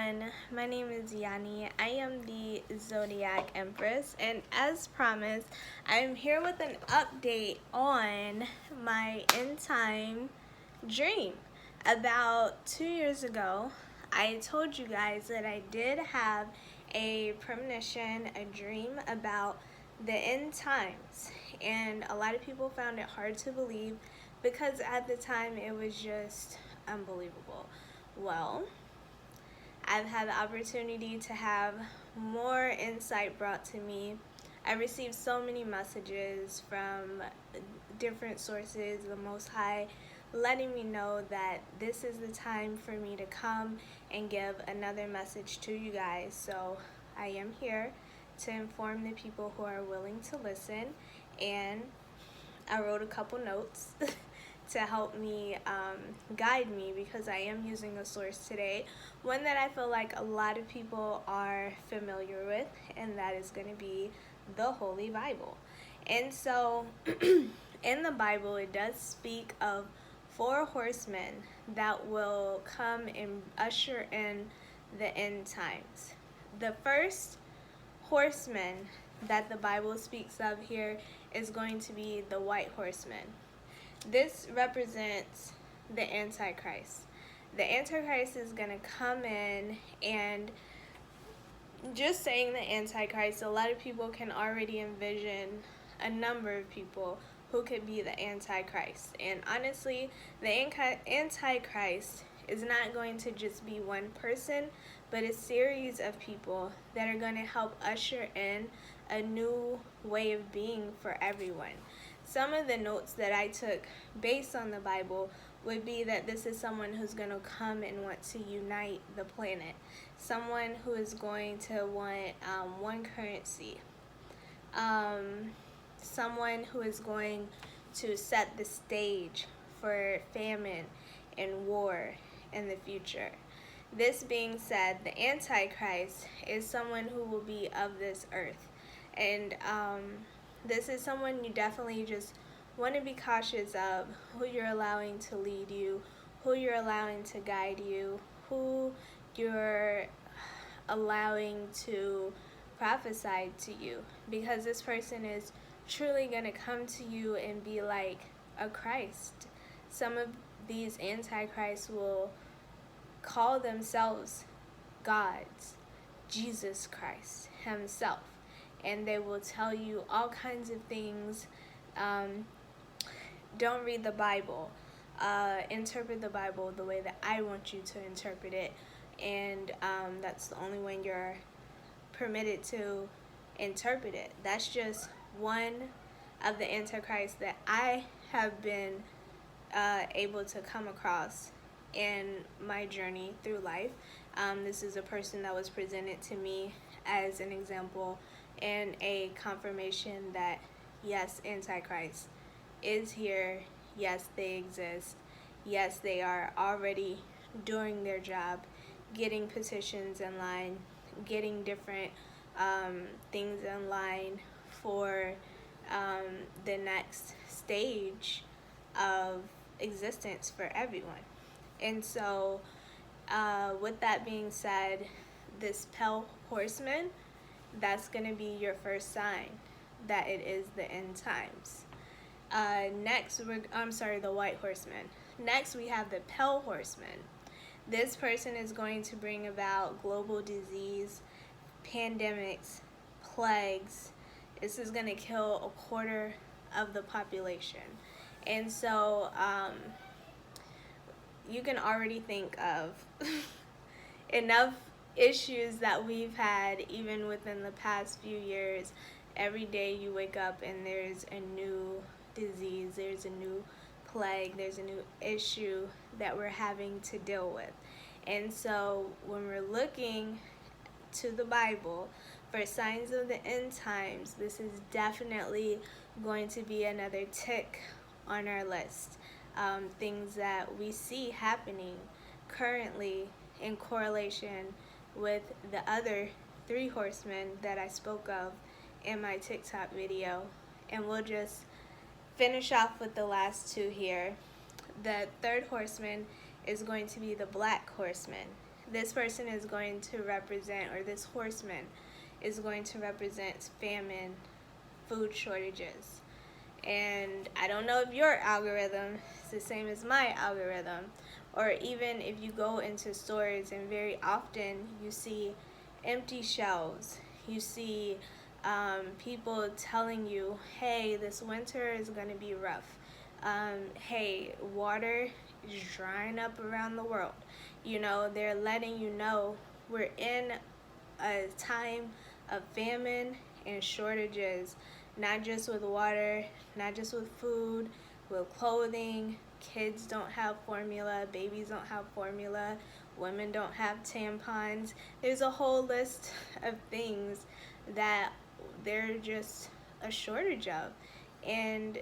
everyone, my name is Yani. I am the Zodiac Empress, and as promised, I am here with an update on my end time dream. About 2 years ago, I told you guys that I did have a premonition, a dream about the end times, and a lot of people found it hard to believe because at the time it was just unbelievable. Well, I've had the opportunity to have more insight brought to me. I received so many messages from different sources, the Most High, letting me know that this is the time for me to come and give another message to you guys. So I am here to inform the people who are willing to listen, and I wrote a couple notes to help me guide me, because I am using a source today, one that I feel like a lot of people are familiar with, and that is going to be the Holy Bible. And so in the Bible, it does speak of 4 horsemen that will come and usher in the end times. The first horseman that the Bible speaks of here is going to be the white horseman. This represents the Antichrist. The Antichrist is going to come in, and just saying the Antichrist, a lot of people can already envision a number of people who could be the Antichrist. And honestly, the Antichrist is not going to just be one person, but a series of people that are going to help usher in a new way of being for everyone. Some of the notes that I took based on the Bible would be that this is someone who's going to come and want to unite the planet. Someone who is going to want one currency. Someone who is going to set the stage for famine and war in the future. This being said, the Antichrist is someone who will be of this earth. And this is someone you definitely just want to be cautious of, who you're allowing to lead you, who you're allowing to guide you, who you're allowing to prophesy to you, because this person is truly going to come to you and be like a Christ. Some of these antichrists will call themselves gods, Jesus Christ himself, and they will tell you all kinds of things. Don't read the Bible. Interpret the Bible the way that I want you to interpret it, and that's the only way you're permitted to interpret it. That's just one of the antichrists that I have been able to come across in my journey through life. This is a person that was presented to me as an example and a confirmation that yes, Antichrist is here. Yes, they exist. Yes, they are already doing their job, getting petitions in line, getting different things in line for the next stage of existence for everyone. And so with that being said, this pale horseman, that's going to be your first sign that it is the end times. Next, the white horseman. Next, we have the pale horseman. This person is going to bring about global disease, pandemics, plagues. This is going to kill 1/4 of the population. And so you can already think of enough issues that we've had even within the past few years. Every day you wake up and there's a new disease, there's a new plague, there's a new issue that we're having to deal with. And so when we're looking to the Bible for signs of the end times, this is definitely going to be another tick on our list. Things that we see happening currently in correlation with the other 3 horsemen that I spoke of in my TikTok video. And we'll just finish off with the last 2 here. The 3rd horseman is going to be the black horseman. this person is going to represent, or this horseman is going to represent famine, food shortages. And I don't know if your algorithm is the same as my algorithm, or even if you go into stores and very often you see empty shelves, you see people telling you, hey, this winter is going to be rough. Hey, water is drying up around the world. You know, they're letting you know we're in a time of famine and shortages, not just with water, not just with food, with clothing. Kids don't have formula, babies don't have formula, women don't have tampons. There's a whole list of things that they're just a shortage of. And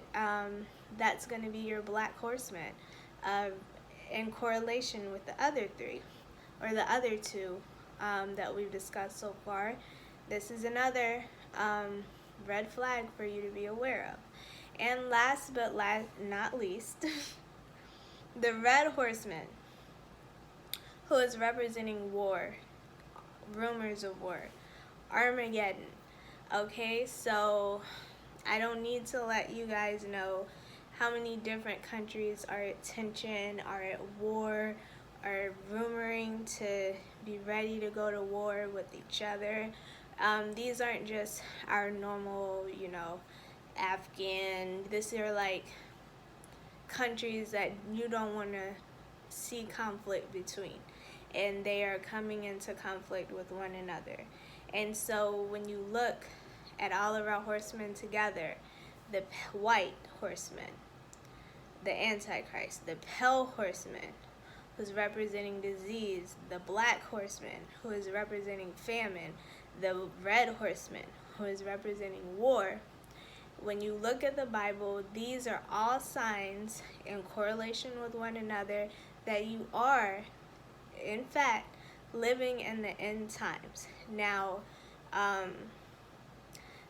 that's going to be your black horseman, in correlation with the other three, or the other two that we've discussed so far. This is another red flag for you to be aware of. And last but not least, the red horseman, who is representing war, rumors of war, Armageddon. Okay, so I don't need to let you guys know how many different countries are at tension, are at war, are rumoring to be ready to go to war with each other. These aren't just our normal, Afghan. These are like countries that you don't want to see conflict between, and they are coming into conflict with one another. And so when you look at all of our horsemen together, the white horseman, the Antichrist, the pale horseman, who's representing disease, the black horseman, who is representing famine, the red horseman, who is representing war. When you look at the Bible, these are all signs in correlation with one another that you are, in fact, living in the end times. Now,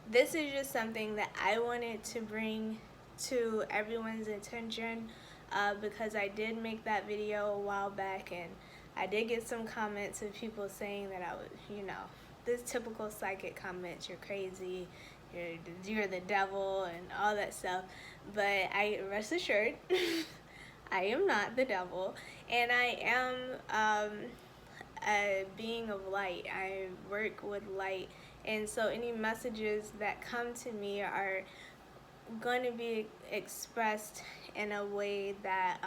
this is just something that I wanted to bring to everyone's attention, because I did make that video a while back, and I did get some comments of people saying that I was, this typical psychic comments, you're crazy, you're the devil, and all that stuff. But I rest assured, I am not the devil, and I am a being of light. I work with light, and so any messages that come to me are going to be expressed in a way that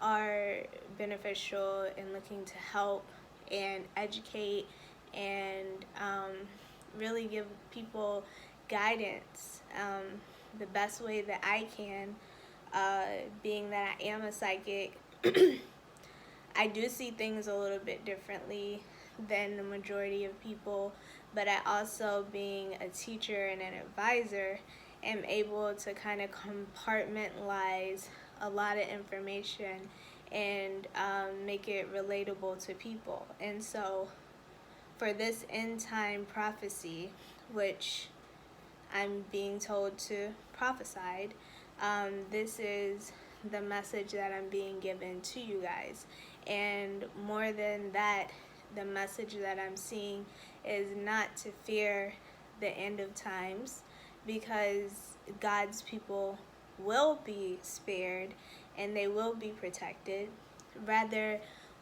are beneficial and looking to help and educate and really give people guidance the best way that I can, being that I am a psychic. I do see things a little bit differently than the majority of people, but I also, being a teacher and an advisor, am able to kind of compartmentalize a lot of information and make it relatable to people. And so for this end time prophecy, which I'm being told to prophesy, this is the message that I'm being given to you guys. And more than that, the message that I'm seeing is not to fear the end of times, because God's people will be spared and they will be protected. Rather,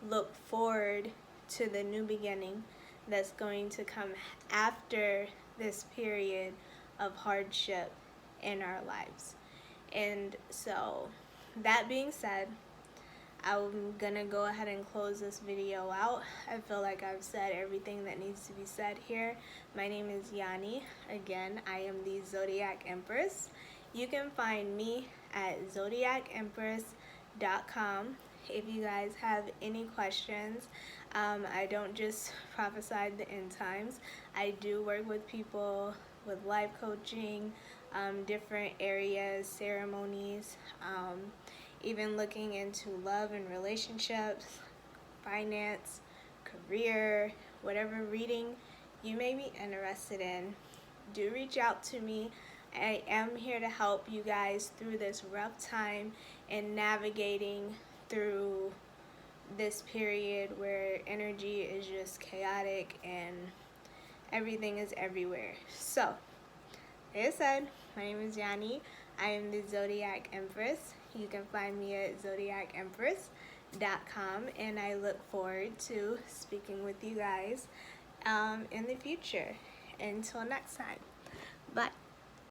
look forward to the new beginning that's going to come after this period of hardship in our lives. And so, that being said, I'm gonna go ahead and close this video out. I feel like I've said everything that needs to be said here. My name is Yanni. Again, I am the Zodiac Empress. You can find me at zodiacempress.com if you guys have any questions. I don't just prophesy the end times. I do work with people with life coaching, different areas, ceremonies, even looking into love and relationships, finance, career, whatever reading you may be interested in. Do reach out to me. I am here to help you guys through this rough time and navigating through this period where energy is just chaotic and everything is everywhere. So, like I said, my name is Yanni. I am the Zodiac Empress. You can find me at zodiacempress.com, and I look forward to speaking with you guys in the future. Until next time, bye.